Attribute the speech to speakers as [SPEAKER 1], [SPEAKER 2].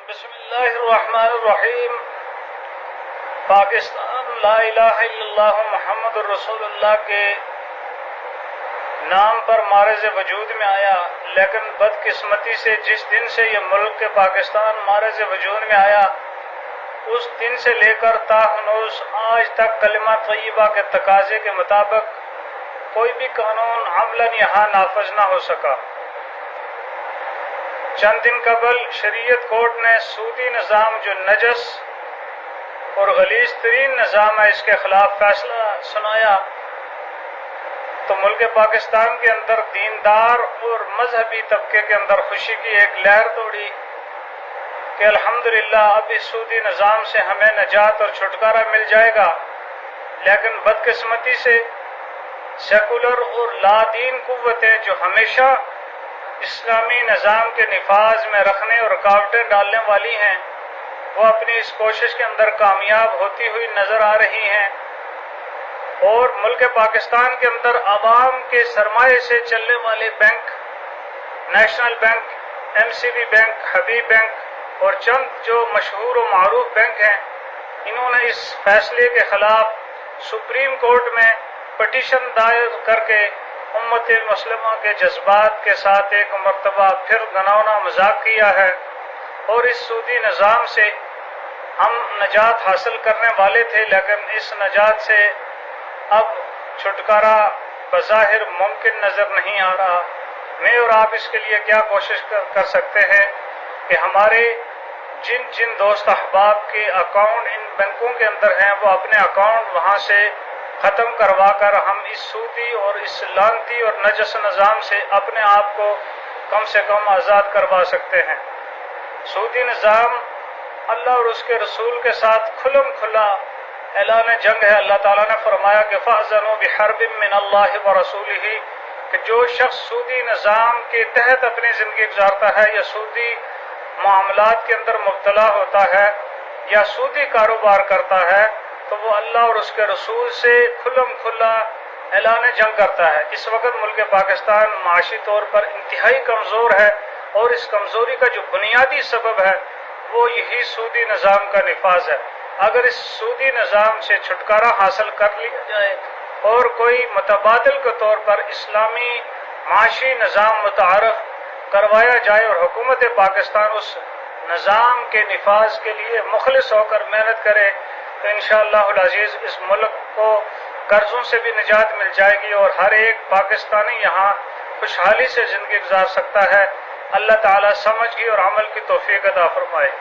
[SPEAKER 1] بسم اللہ الرحمن الرحیم۔ پاکستان لا الہ الا اللہ محمد الرسول اللہ کے نام پر معرض وجود میں آیا، لیکن بدقسمتی سے جس دن سے یہ ملک پاکستان معرض وجود میں آیا، اس دن سے لے کر تا ہنوز آج تک کلمہ طیبہ کے تقاضے کے مطابق کوئی بھی قانون عملاً یہاں نافذ نہ ہو سکا۔ چند دن قبل شریعت کورٹ نے سودی نظام جو نجس اور غلیظ ترین نظام ہے، اس کے خلاف فیصلہ سنایا، تو ملک پاکستان کے اندر دیندار اور مذہبی طبقے کے اندر خوشی کی ایک لہر دوڑی کہ الحمدللہ اب اس سودی نظام سے ہمیں نجات اور چھٹکارا مل جائے گا۔ لیکن بدقسمتی سے سیکولر اور لادین قوتیں جو ہمیشہ اسلامی نظام کے نفاذ میں رکھنے اور رکاوٹیں ڈالنے والی ہیں، وہ اپنی اس کوشش کے اندر کامیاب ہوتی ہوئی نظر آ رہی ہیں، اور ملک پاکستان کے اندر عوام کے سرمایے سے چلنے والے bank, national bank, MCB bank, Habib bank اور چند جو مشہور و معروف بینک ہیں، انہوں نے اس فیصلے کے خلاف سپریم کورٹ میں پٹیشن دائر کر کے امت مسلمہ کے جذبات کے ساتھ ایک مرتبہ پھر گناونا مذاق کیا ہے، اور اس سودی نظام سے ہم نجات حاصل کرنے والے تھے، لیکن اس نجات سے اب چھٹکارا بظاہر ممکن نظر نہیں آ رہا۔ میں اور آپ اس کے لیے کیا کوشش کر سکتے ہیں کہ ہمارے جن دوست احباب کے اکاؤنٹ ان بینکوں کے اندر ہیں، وہ اپنے اکاؤنٹ وہاں سے ختم کروا کر ہم اس سودی اور اس لعنتی اور نجس نظام سے اپنے آپ کو کم سے کم آزاد کروا سکتے ہیں۔ سودی نظام اللہ اور اس کے رسول کے ساتھ کھلم کھلا اعلان جنگ ہے۔ اللہ تعالیٰ نے فرمایا کہ فَأْذَنُوا بِحَرْبٍ مِّنَ اللَّهِ وَرَسُولِهِ کہ جو شخص سودی نظام کے تحت اپنی زندگی گزارتا ہے یا سودی معاملات کے اندر مبتلا ہوتا ہے یا سودی کاروبار کرتا ہے، تو وہ اللہ اور اس کے رسول سے کھلم کھلا اعلان جنگ کرتا ہے۔ اس وقت ملک پاکستان معاشی طور پر انتہائی کمزور ہے، اور اس کمزوری کا جو بنیادی سبب ہے وہ یہی سودی نظام کا نفاذ ہے۔ اگر اس سودی نظام سے چھٹکارا حاصل کر لیا جائے اور کوئی متبادل کے طور پر اسلامی معاشی نظام متعارف کروایا جائے اور حکومت پاکستان اس نظام کے نفاذ کے لیے مخلص ہو کر محنت کرے، تو انشاءاللہ العزیز اس ملک کو قرضوں سے بھی نجات مل جائے گی، اور ہر ایک پاکستانی یہاں خوشحالی سے زندگی گزار سکتا ہے۔ اللہ تعالیٰ سمجھ کی اور عمل کی توفیق عطا فرمائے۔